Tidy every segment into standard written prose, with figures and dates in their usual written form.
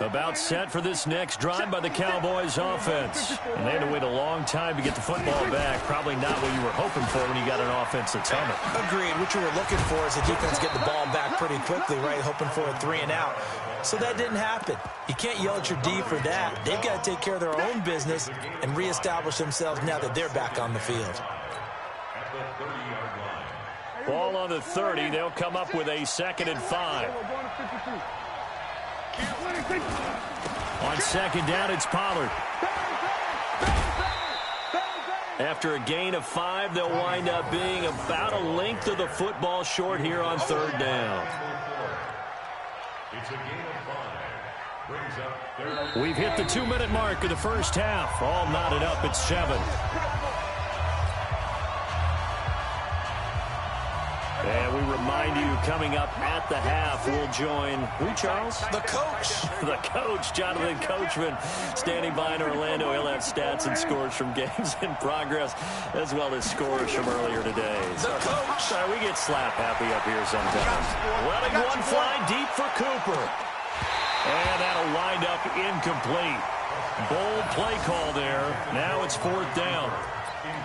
About set for this next drive by the Cowboys offense. And they had to wait a long time to get the football back. Probably not what you were hoping for when you got an offense that's humming. Agreed. What you were looking for is the defense get the ball back pretty quickly, right? Hoping for a 3-and-out. So that didn't happen. You can't yell at your D for that. They've got to take care of their own business and reestablish themselves now that they're back on the field. Ball on the 30. They'll come up with a 2nd and 5. On 2nd down, it's Pollard. After a gain of 5, they'll wind up being about a length of the football short here on 3rd down. It's a gain of 5. We've hit the 2-minute mark of the first half. All knotted up at 7. And we remind you, coming up at the half, we'll join, who, Charles? The coach. The coach, Jonathan Coachman, standing by in Orlando. He'll have stats and scores from games in progress, as well as scores from earlier today. The coach. Sorry, we get slap happy up here sometimes. Letting one fly deep for Cooper. And that'll wind up incomplete. Bold play call there. Now it's 4th down.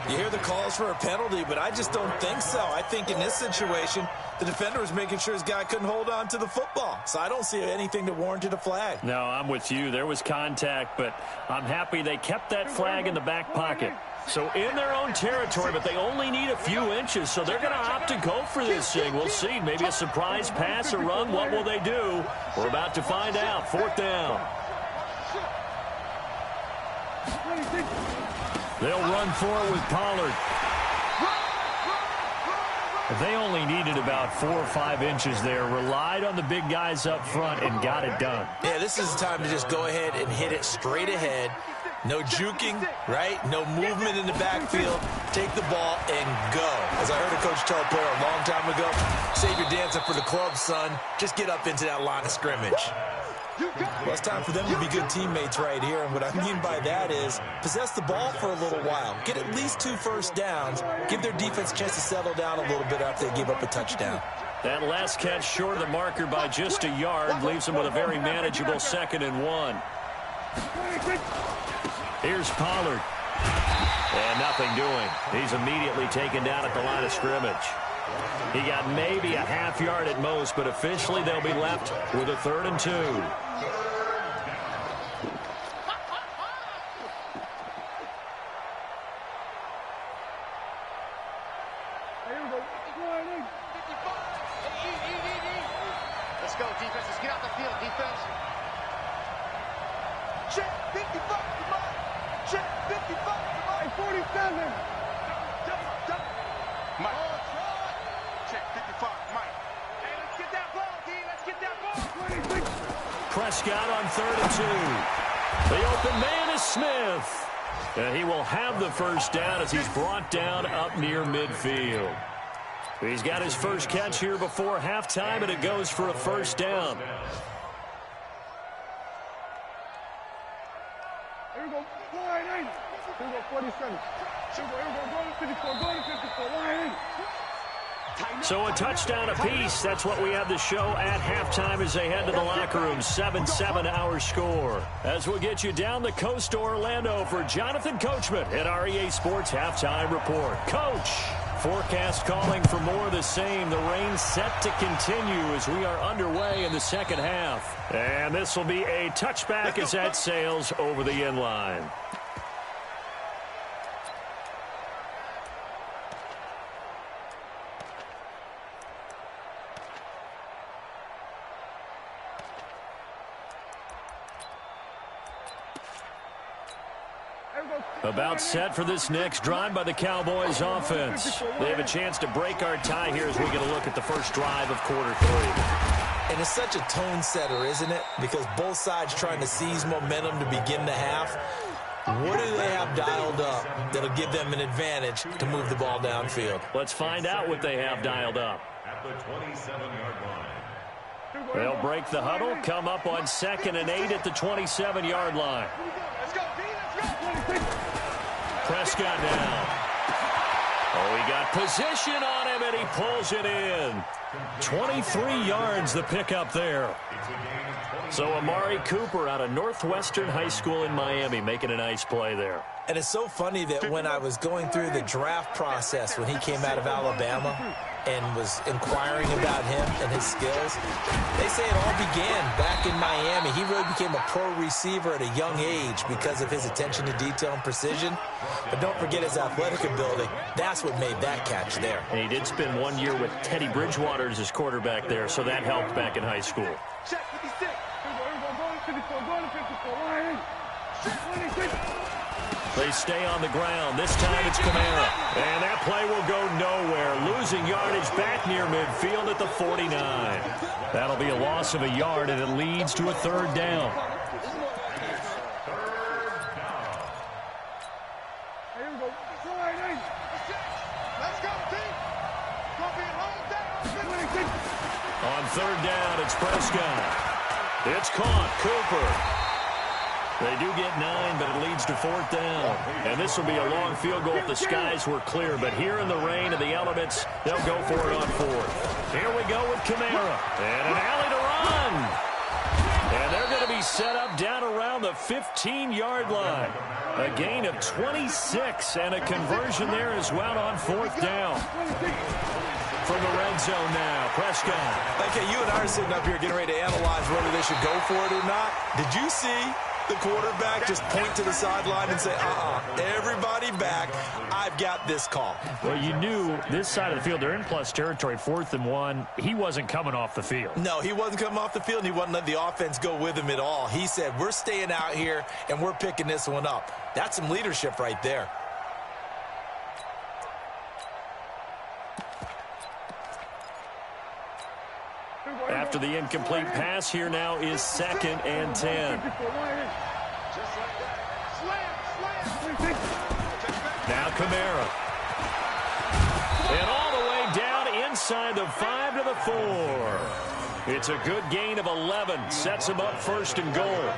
You hear the calls for a penalty, but I just don't think so. I think in this situation, the defender was making sure his guy couldn't hold on to the football. So I don't see anything that warranted a flag. No, I'm with you. There was contact, but I'm happy they kept that flag in the back pocket. So in their own territory, but they only need a few inches, so they're going to opt to go for this thing. We'll see. Maybe a surprise pass or run. What will they do? We're about to find out. 4th down. They'll run for it with Pollard. They only needed about 4 or 5 inches there. Relied on the big guys up front and got it done. Yeah, this is the time to just go ahead and hit it straight ahead. No juking, right? No movement in the backfield. Take the ball and go. As I heard a coach tell a player a long time ago, save your dancing for the club, son. Just get up into that line of scrimmage. Well, it's time for them to be good teammates right here, and what I mean by that is possess the ball for a little while. Get at least 2 first downs. Give their defense a chance to settle down a little bit after they give up a touchdown. That last catch short of the marker by just a yard leaves them with a very manageable 2nd and 1. Here's Pollard. And nothing doing. He's immediately taken down at the line of scrimmage. He got maybe a half yard at most, but officially they'll be left with a 3rd and 2. Let's go, defense. Let's get out the field, defense. Check 55 to Mike. Check 55 to Mike. 47. Mike. Check 55, Mike. Hey, let's get that ball, D. Let's get that ball. Prescott on 3rd and 2. The open man is Smith. And he will have the first down as he's brought down up near midfield. He's got his first catch here before halftime, and it goes for a first down. Here we go. Go ahead, 80. Here we go, 47. Here we go, go to 54. Go to 54. Go ahead, 80. So a touchdown apiece. That's what we have the show at halftime as they head to the locker room. 7-7 our score. As we'll get you down the coast to Orlando for Jonathan Coachman at our EA Sports Halftime Report. Coach, forecast calling for more of the same. The rain set to continue as we are underway in the second half. And this will be a touchback as that sails over the end line. About set for this next drive by the Cowboys offense. They have a chance to break our tie here as we get a look at the first drive of quarter 3. And it's such a tone setter, isn't it? Because both sides trying to seize momentum to begin the half. What do they have dialed up that'll give them an advantage to move the ball downfield? Let's find out what they have dialed up. At the 27-yard line. They'll break the huddle, come up on 2nd and 8 at the 27-yard line. Let's go, D. Let's go. Prescott down. Oh, he got position on him, and he pulls it in. 23 yards the pickup there. So Amari Cooper out of Northwestern High School in Miami making a nice play there. And it's so funny that when I was going through the draft process when he came out of Alabama and was inquiring about him and his skills, they say it all began back in Miami. He really became a pro receiver at a young age because of his attention to detail and precision. But don't forget his athletic ability. That's what made that catch there. And he did spend 1 year with Teddy Bridgewater as his quarterback there, so that helped back in high school. Check 56. 54, going to 54, line in. 26. They stay on the ground. This time it's Kamara. And that play will go nowhere. Losing yardage back near midfield at the 49. That'll be a loss of a yard, and it leads to a third down. Here we go. Line in. Let's go, team. Gonna be a long day. 26. On third down, it's Prescott. It's caught. Cooper. They do get 9, but it leads to fourth down. And this will be a long field goal if the skies were clear. But here in the rain and the elements, they'll go for it on fourth. Here we go with Kamara. And an alley to run. And they're going to be set up down around the 15-yard line. A gain of 26 and a conversion there as well on fourth down. From the red zone now, Prescott. Okay, you and I are sitting up here getting ready to analyze whether they should go for it or not. Did you see the quarterback just point to the sideline and say, everybody back, I've got this call? Well, you knew this side of the field, they're in plus territory, 4th and 1. He wasn't coming off the field. No, he wasn't coming off the field, and he wasn't letting the offense go with him at all. He said, we're staying out here, and we're picking this one up. That's some leadership right there. After the incomplete pass, here now is 2nd and 10. Now Kamara. And all the way down inside the 5 to the 4. It's a good gain of 11. Sets him up 1st and goal.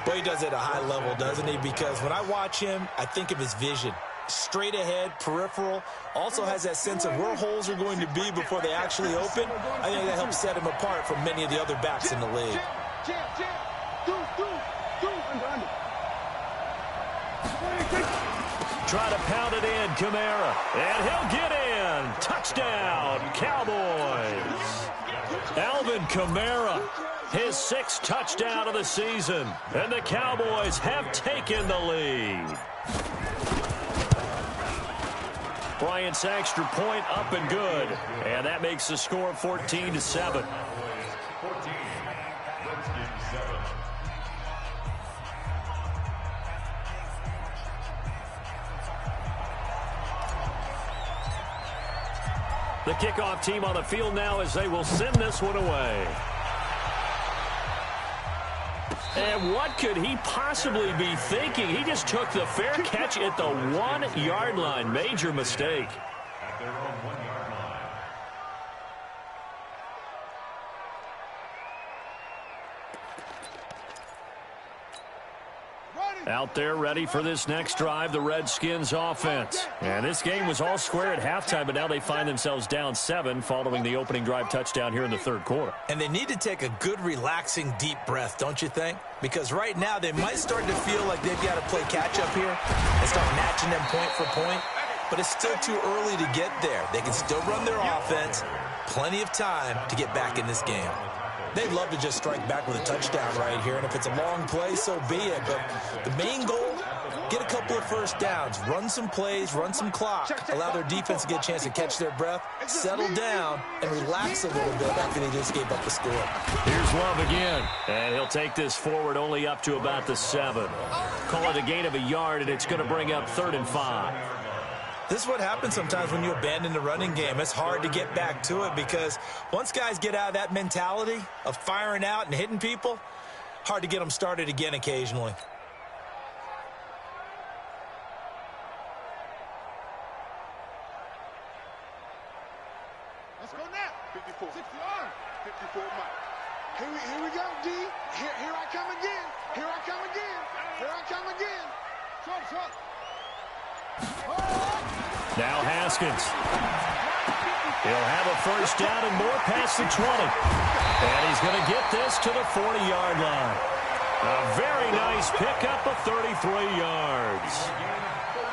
But he does it at a high level, doesn't he? Because when I watch him, I think of his vision. Straight ahead, peripheral, also has that sense of where holes are going to be before they actually open. I think that helps set him apart from many of the other backs in the league. Try to pound it in, Kamara. And he'll get in. Touchdown, Cowboys. Alvin Kamara, his 6th touchdown of the season. And the Cowboys have taken the lead. Bryant's extra point up and good. And that makes the score 14-7. The kickoff team on the field now as they will send this one away. And what could he possibly be thinking? He just took the fair catch at the 1-yard line. Major mistake. At their own 1-yard line. Out there ready for this next drive, the Redskins offense. And this game was all square at halftime, but now they find themselves down 7 following the opening drive touchdown here in the 3rd quarter. And they need to take a good, relaxing, deep breath, don't you think? Because right now they might start to feel like they've got to play catch-up here and start matching them point for point. But it's still too early to get there. They can still run their offense. Plenty of time to get back in this game. They'd love to just strike back with a touchdown right here, and if it's a long play, so be it. But the main goal, get a couple of first downs, run some plays, run some clock, allow their defense to get a chance to catch their breath, settle down, and relax a little bit after they just gave up the score. Here's Love again, and he'll take this forward only up to about the 7. Call it a gain of a yard, and it's going to bring up 3rd and 5. This is what happens sometimes when you abandon the running game. It's hard to get back to it because once guys get out of that mentality of firing out and hitting people, hard to get them started again occasionally. Let's go now. 54. 54, Mike. Here we go, D. Here I come again. Here I come again. Here I come again. Short. Now Haskins. He'll have a first down and more past the 20. And he's going to get this to the 40-yard line. A very nice pickup of 33 yards.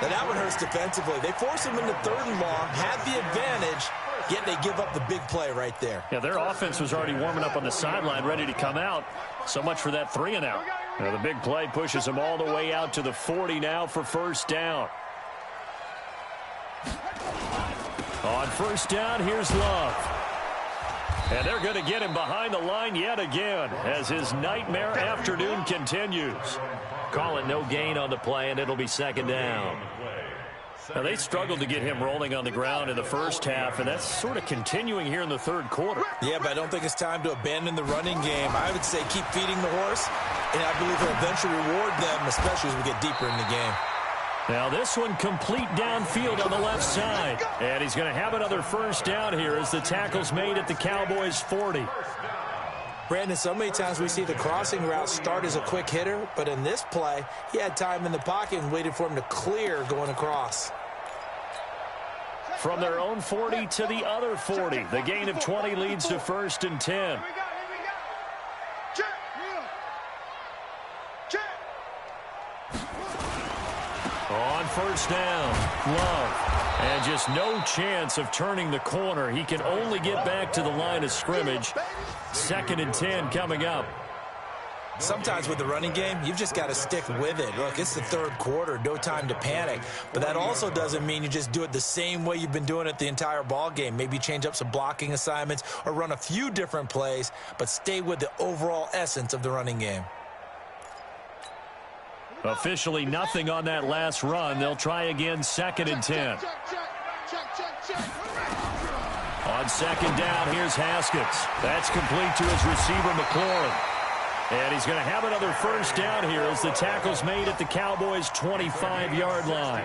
Now that one hurts defensively. They force him into 3rd and long, have the advantage, yet they give up the big play right there. Yeah, their offense was already warming up on the sideline, ready to come out. So much for that 3-and-out. Now the big play pushes them all the way out to the 40 now for first down. On first down, here's Love. And they're going to get him behind the line yet again as his nightmare afternoon continues. Call it no gain on the play, and it'll be 2nd down. Now, they struggled to get him rolling on the ground in the first half, and that's sort of continuing here in the 3rd quarter. Yeah, but I don't think it's time to abandon the running game. I would say keep feeding the horse, and I believe he'll eventually reward them, especially as we get deeper in the game. Now this one complete downfield on the left side. And he's going to have another first down here as the tackle's made at the Cowboys' 40. Brandon, so many times we see the crossing route start as a quick hitter, but in this play, he had time in the pocket and waited for him to clear going across. From their own 40 to the other 40. The gain of 20 leads to 1st and 10. On first down, Love. And just no chance of turning the corner. He can only get back to the line of scrimmage. 2nd and 10 coming up. Sometimes with the running game, you've just got to stick with it. Look, it's the 3rd quarter, no time to panic. But that also doesn't mean you just do it the same way you've been doing it the entire ball game. Maybe change up some blocking assignments or run a few different plays, but stay with the overall essence of the running game. Officially nothing on that last run. They'll try again 2nd and 10. On 2nd down, here's Haskins. That's complete to his receiver, McLaurin. And he's going to have another first down here as the tackle's made at the Cowboys' 25-yard line.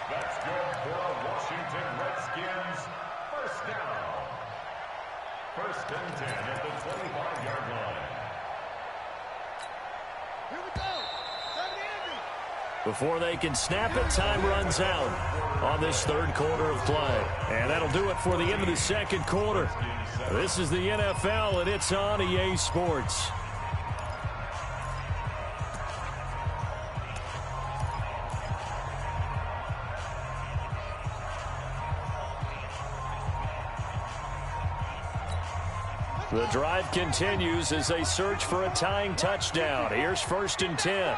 That's good for a Washington Redskins first down. 1st and 10 at the 25-yard line. Here we go. Before they can snap it, time runs out on this 3rd quarter of play. And that'll do it for the end of the 2nd quarter. This is the NFL, and it's on EA Sports. The drive continues as they search for a tying touchdown. Here's 1st and 10.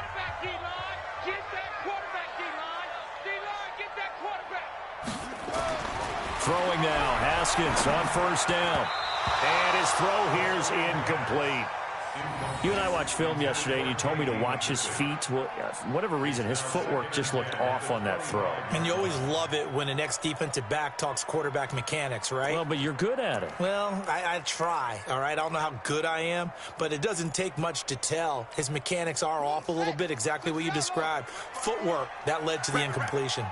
Throwing now, Haskins on first down. And his throw here is incomplete. You and I watched film yesterday, and you told me to watch his feet. Well, for whatever reason, his footwork just looked off on that throw. And you always love it when an ex-defensive back talks quarterback mechanics, right? Well, but you're good at it. Well, I try, all right? I don't know how good I am, but it doesn't take much to tell. His mechanics are off a little bit, exactly what you described. Footwork, that led to the incompletion.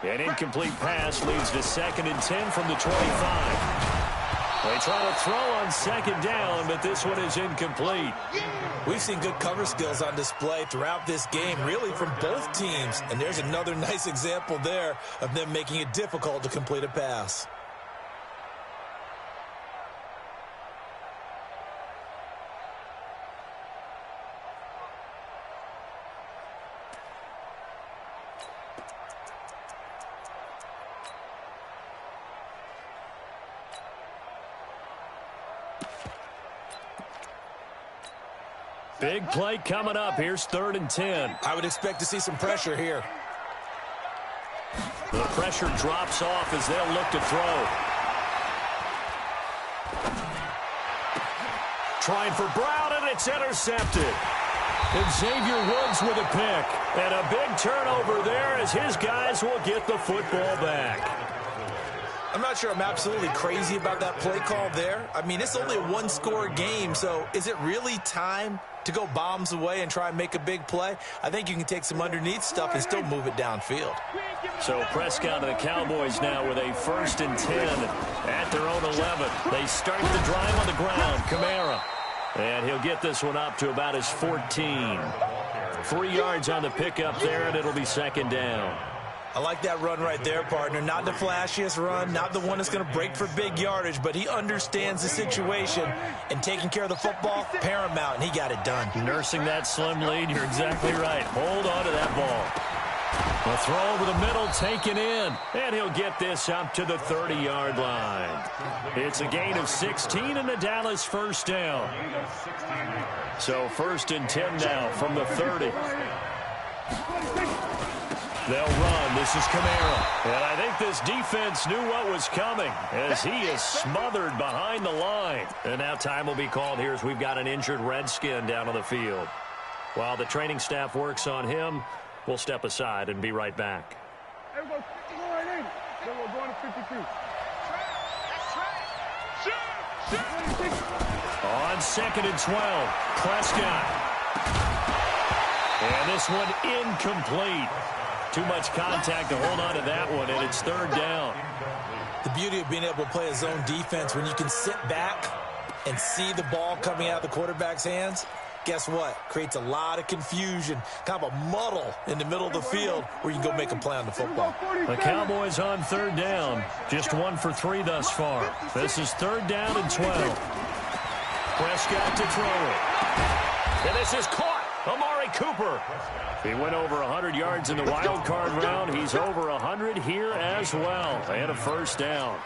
An incomplete pass leads to 2nd and 10 from the 25. They try to throw on 2nd down, but this one is incomplete. We've seen good cover skills on display throughout this game, really from both teams. And there's another nice example there of them making it difficult to complete a pass. Big play coming up. Here's 3rd and 10. I would expect to see some pressure here. The pressure drops off as they'll look to throw. Trying for Brown, and it's intercepted. And Xavier Woods with a pick. And a big turnover there as his guys will get the football back. I'm not sure I'm absolutely crazy about that play call there. I mean, it's only a one-score game, so is it really time to go bombs away and try and make a big play? I think you can take some underneath stuff and still move it downfield. So Prescott and the Cowboys now with a 1st and 10 at their own 11. They start the drive on the ground. Kamara. And he'll get this one up to about his 14. 3 yards on the pickup there, and it'll be 2nd down. I like that run right there, partner. Not the flashiest run, not the one that's going to break for big yardage, but he understands the situation, and taking care of the football, paramount, and he got it done. Nursing that slim lead, you're exactly right. Hold on to that ball. A throw over the middle, taken in, and he'll get this up to the 30-yard line. It's a gain of 16 and the Dallas first down. So 1st and 10 now from the 30. They'll run. This is Kamara. And I think this defense knew what was coming as he is smothered behind the line. And now time will be called here as we've got an injured Redskin down on the field. While the training staff works on him, we'll step aside and be right back. On 2nd and 12, Prescott. And this one incomplete. Too much contact to hold on to that one, and it's 3rd down. The beauty of being able to play a zone defense, when you can sit back and see the ball coming out of the quarterback's hands, guess what? Creates a lot of confusion, kind of a muddle in the middle of the field where you can go make a play on the football. The Cowboys on 3rd down. Just 1 for 3 thus far. This is 3rd down and 12. Prescott to throw it. And this is caught. Amari Cooper. He went over 100 yards in the wild card round. He's over 100 here as well. And a first down.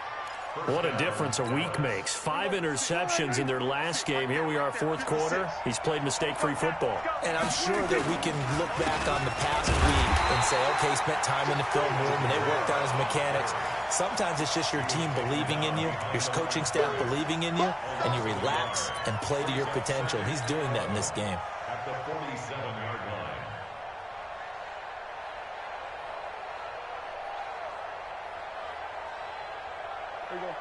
What a difference a week makes. 5 interceptions in their last game. Here we are, 4th quarter. He's played mistake-free football. And I'm sure that we can look back on the past week and say, okay, he spent time in the film room and they worked on his mechanics. Sometimes it's just your team believing in you, your coaching staff believing in you, and you relax and play to your potential. He's doing that in this game. At the 47-yard line. There you go.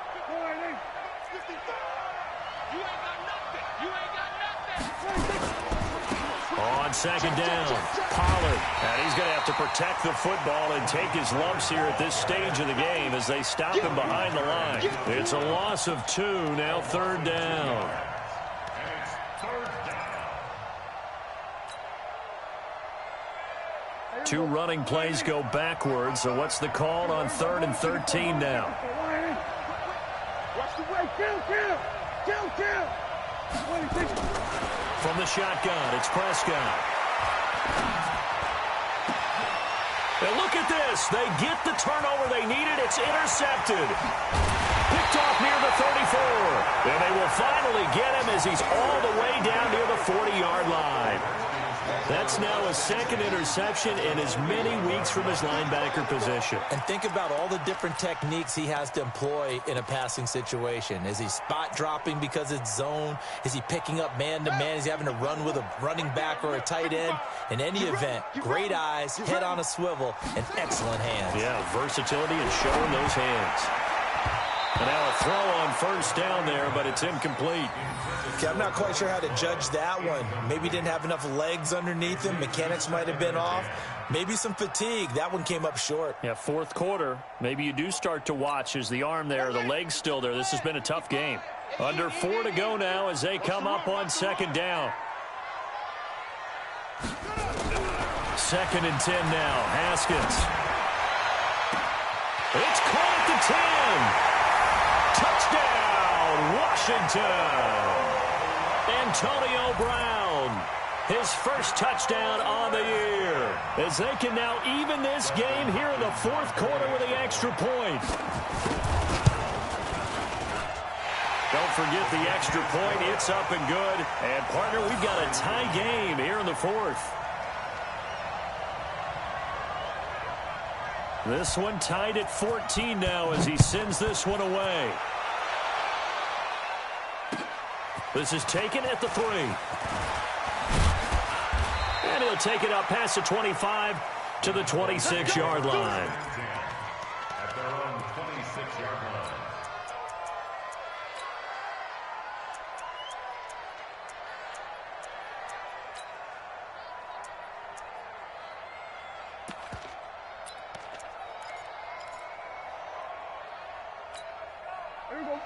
You ain't got nothing. You ain't got nothing. On 2nd down, Pollard. And he's going to have to protect the football and take his lumps here at this stage of the game as they stop him behind the line. It's a loss of 2, now 3rd down. And it's 3rd down. 2 running plays go backwards, so what's the call on 3rd and 13 now? Watch the way. Kill. From the shotgun, it's Prescott. And look at this. They get the turnover they needed. It's intercepted. Picked off near the 34. And they will finally get him as he's all the way down near the 40-yard line. That's now a 2nd interception in as many weeks from his linebacker position. And think about all the different techniques he has to employ in a passing situation. Is he spot dropping because it's zone? Is he picking up man-to-man? Is he having to run with a running back or a tight end? In any event, great eyes, head on a swivel, and excellent hands. Yeah, versatility and showing those hands. And now a throw on 1st down there, but it's incomplete. Okay, I'm not quite sure how to judge that one. Maybe he didn't have enough legs underneath him. Mechanics might have been off. Maybe some fatigue. That one came up short. Yeah, 4th quarter. Maybe you do start to watch as the arm there, the leg's still there. This has been a tough game. Under 4 to go now as they come up on 2nd down. 2nd and 10 now. Haskins. It's caught at the 10. Touchdown, Washington. Antonio Brown, his first touchdown on the year, as they can now even this game here in the 4th quarter with the extra point. Don't forget the extra point. It's up and good. And, partner, we've got a tie game here in the 4th. This one tied at 14 now as he sends this one away. This is taken at the 3. And he'll take it up past the 25 to the 26-yard line. At their own 26-yard line.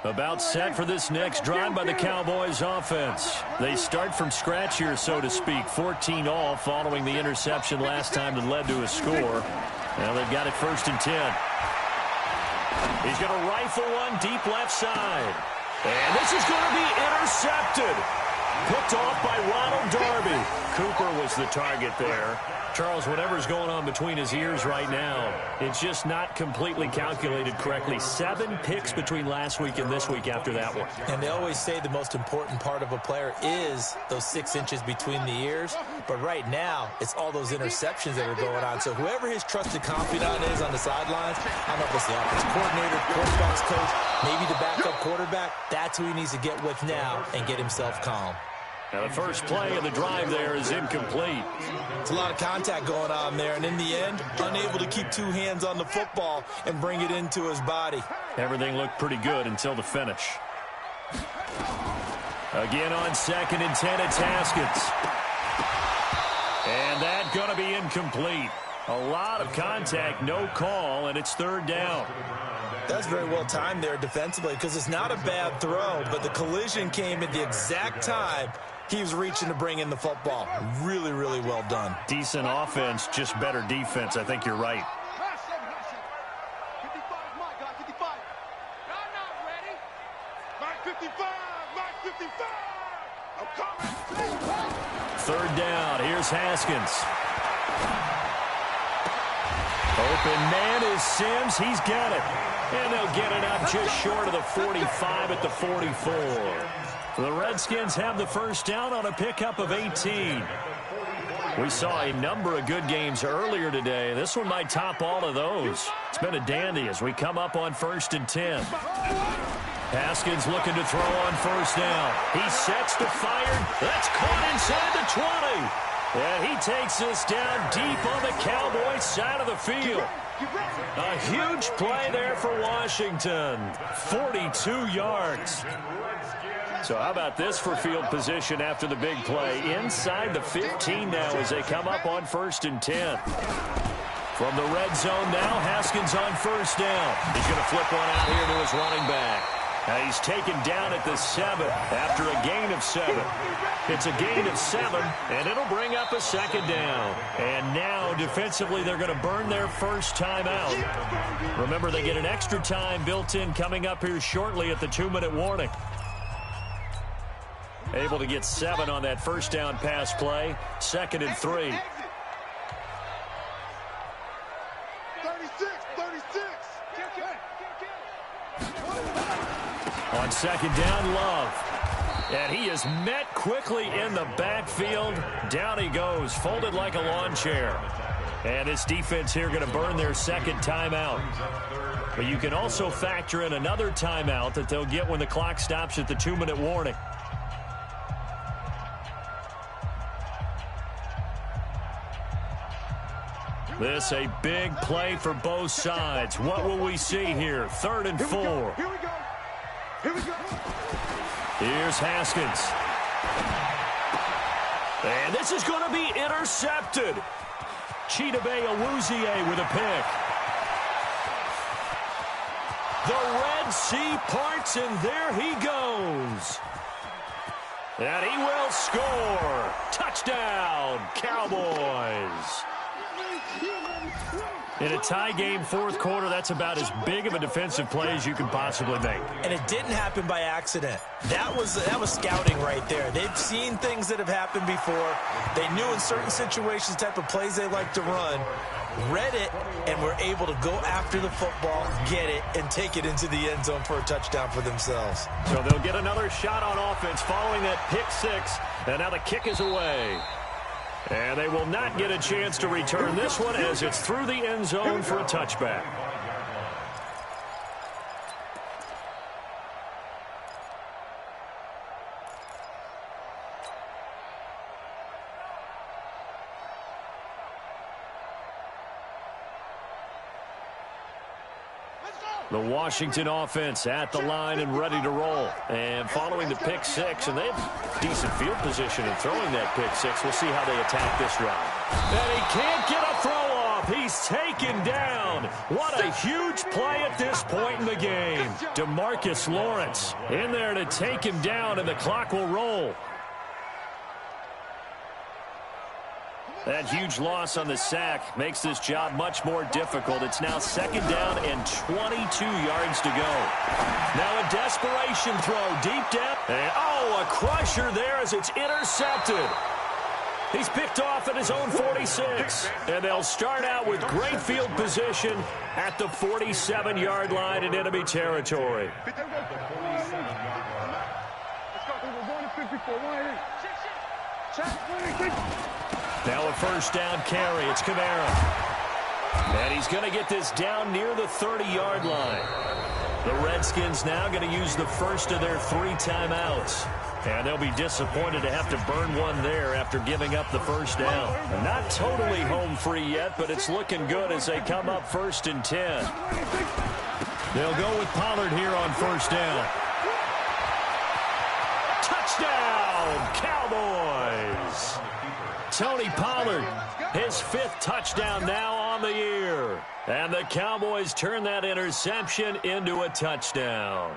About set for this next drive by the Cowboys offense. They start from scratch here, so to speak. 14 all following the interception last time that led to a score. Well, they've got it 1st and 10. He's going to rifle one deep left side. And this is going to be intercepted. Picked off by Ronald Darby. Cooper was the target there. Charles, whatever's going on between his ears right now, it's just not completely calculated correctly. 7 picks between last week and this week after that one. And they always say the most important part of a player is those 6 inches between the ears. But right now, it's all those interceptions that are going on. So whoever his trusted confidant is on the sidelines, I don't know if it's the offense coordinator, quarterback's coach, maybe the backup quarterback, that's who he needs to get with now and get himself calm. Now the first play of the drive there is incomplete. It's a lot of contact going on there, and in the end, unable to keep 2 hands on the football and bring it into his body. Everything looked pretty good until the finish. Again on 2nd and 10, it's Haskins. And that's going to be incomplete. A lot of contact, no call, and it's 3rd down. That's very well timed there defensively because it's not a bad throw, but the collision came at the exact time he was reaching to bring in the football. Really, really well done. Decent offense, just better defense. I think you're right. 55, my guy, 55. Y'all not ready. Mark 55, Mark 55. I'm coming. 3rd down. Here's Haskins. Open man is Sims. He's got it. And they'll get it up just short of the 45 at the 44. The Redskins have the 1st down on a pickup of 18. We saw a number of good games earlier today. This one might top all of those. It's been a dandy as we come up on 1st and 10. Haskins looking to throw on 1st down. He sets to fire. That's caught inside the 20. And he takes this down deep on the Cowboys side of the field. A huge play there for Washington. 42 yards. So how about this for field position after the big play? Inside the 15 now as they come up on 1st and 10. From the red zone now, Haskins on 1st down. He's going to flip one out here to his running back. Now he's taken down at the 7 after a gain of 7. It's a gain of 7, and it'll bring up a 2nd down. And now, defensively, they're going to burn their 1st timeout. Remember, they get an extra time built in coming up here shortly at the 2-minute warning. Able to get 7 on that 1st down pass play. 2nd and 3. 36. On 2nd down, Love. And he is met quickly in the backfield. Down he goes, folded like a lawn chair. And this defense here going to burn their 2nd timeout. But you can also factor in another timeout that they'll get when the clock stops at the 2-minute warning. This a big play for both sides. What will we see here? 3rd and 4. Here we go. Here we go. Here's Haskins. And this is going to be intercepted. Chidobe Awuzie with a pick. The Red Sea parts, and there he goes. And he will score. Touchdown, Cowboys. In a tie game, 4th quarter, that's about as big of a defensive play as you can possibly make. And it didn't happen by accident. That was scouting right there. They've seen things that have happened before. They knew in certain situations the type of plays they like to run, read it, and were able to go after the football, get it, and take it into the end zone for a touchdown for themselves. So they'll get another shot on offense following that pick 6, and now the kick is away. And they will not get a chance to return this one as it's through the end zone for a touchback. The Washington offense at the line and ready to roll. And following the pick 6, and they have decent field position in throwing that pick 6. We'll see how they attack this drive. And he can't get a throw off. He's taken down. What a huge play at this point in the game. DeMarcus Lawrence in there to take him down, and the clock will roll. That huge loss on the sack makes this job much more difficult. It's now 2nd down and 22 yards to go. Now a desperation throw deep down. And, a crusher there as it's intercepted. He's picked off at his own 46. And they'll start out with great field position at the 47-yard line in enemy territory. Now a 1st down carry. It's Kamara. And he's going to get this down near the 30-yard line. The Redskins now going to use the first of their 3 timeouts. And they'll be disappointed to have to burn one there after giving up the 1st down. Not totally home free yet, but it's looking good as they come up 1st and 10. They'll go with Pollard here on 1st down. Touchdown, Cowboys! Tony Pollard, his 5th touchdown now on the year. And the Cowboys turn that interception into a touchdown.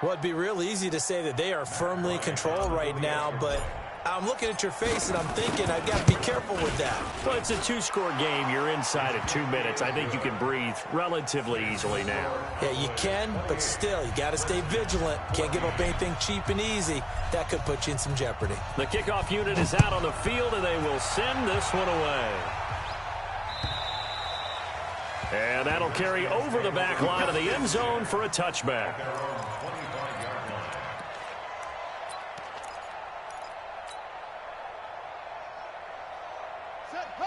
Well, it'd be real easy to say that they are firmly in control right now, but I'm looking at your face and I'm thinking I've got to be careful with that. Well, it's a 2-score game. You're inside of 2 minutes. I think you can breathe relatively easily now. Yeah, you can, but still, you got to stay vigilant. Can't give up anything cheap and easy. That could put you in some jeopardy. The kickoff unit is out on the field, and they will send this one away. And that'll carry over the back line of the end zone for a touchback.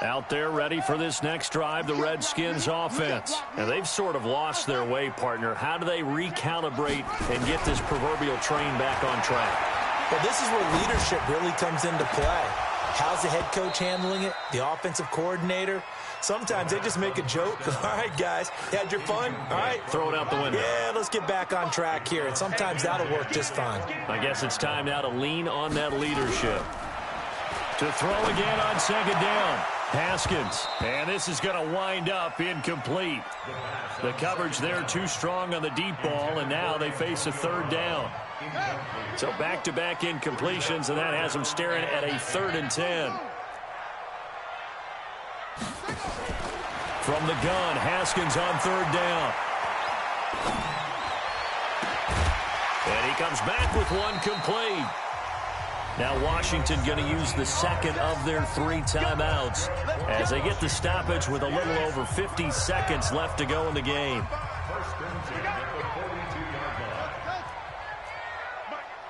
Out there ready for this next drive, the Redskins offense. And they've sort of lost their way, partner. How do they recalibrate and get this proverbial train back on track? Well, this is where leadership really comes into play. How's the head coach handling it? The offensive coordinator? Sometimes they just make a joke. All right, guys, you had your fun? All right. Throw it out the window. Yeah, let's get back on track here. And sometimes that'll work just fine. I guess it's time now to lean on that leadership. To throw again on 2nd down. Haskins, and this is going to wind up incomplete. The coverage there too strong on the deep ball, and now they face a 3rd down. So back-to-back incompletions, and that has them staring at a 3rd and 10. From the gun, Haskins on 3rd down. And he comes back with one complete. Now Washington going to use the 2nd of their 3 timeouts as they get the stoppage with a little over 50 seconds left to go in the game.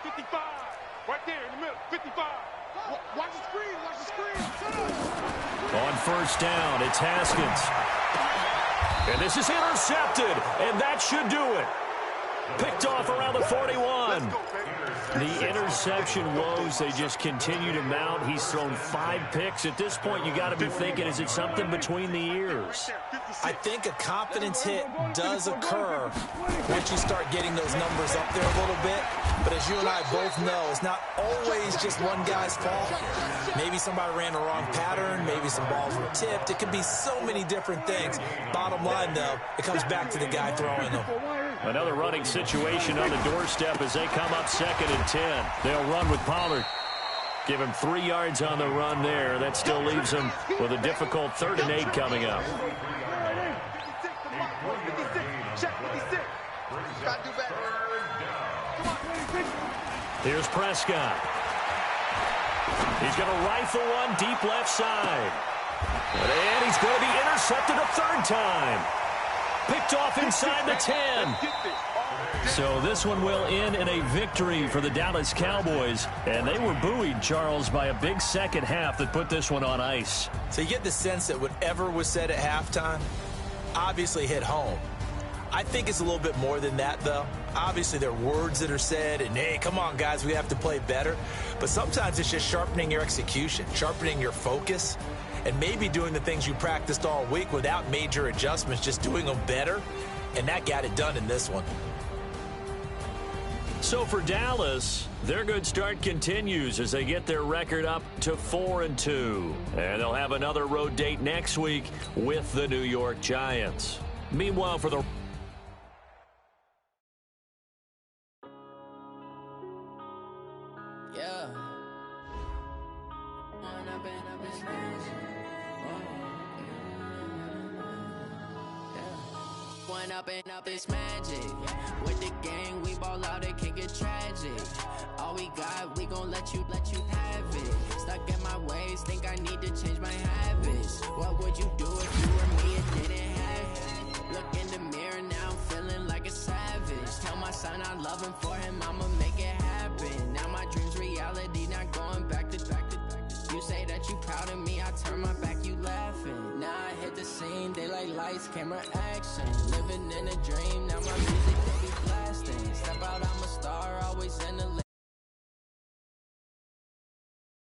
55, right there in the middle, 55. Watch the screen, watch the screen. On 1st down, it's Haskins. And this is intercepted, and that should do it. Picked off around the 41. The interception woes, they just continue to mount. He's thrown 5 picks. At this point, you got to be thinking, is it something between the ears? I think a confidence hit does occur once you start getting those numbers up there a little bit. But as you and I both know, it's not always just one guy's fault. Maybe somebody ran the wrong pattern. Maybe some balls were tipped. It could be so many different things. Bottom line, though, it comes back to the guy throwing them. Another running situation on the doorstep as they come up 2nd and 10. They'll run with Pollard. Give him 3 yards on the run there. That still leaves him with a difficult 3rd and 8 coming up. Here's Prescott. He's going to rifle one deep left side. And he's going to be intercepted a 3rd time. Picked off inside the 10. So this one will end in a victory for the Dallas Cowboys. And they were buoyed, Charles, by a big second half that put this one on ice. So you get the sense that whatever was said at halftime obviously hit home. I think it's a little bit more than that, though. Obviously, there are words that are said, and, hey, come on, guys, we have to play better. But sometimes it's just sharpening your execution, sharpening your focus, and maybe doing the things you practiced all week without major adjustments, just doing them better. And that got it done in this one. So for Dallas, their good start continues as they get their record up to 4-2. And they'll have another road date next week with the New York Giants. Meanwhile, for the One up and up is magic. With the gang, we ball out, it can get tragic. All we got, we gon' let you have it. Stuck in my ways, think I need to change my habits. What would you do if you were me and didn't have it? Look in the mirror now, I'm feeling like a savage. Tell my son I love him, for him I'ma make it happen. Now my dream's reality, not going back to. You say that you proud of me, I turn my back, you laughing. Now I hit the scene, they like lights, camera, action. Living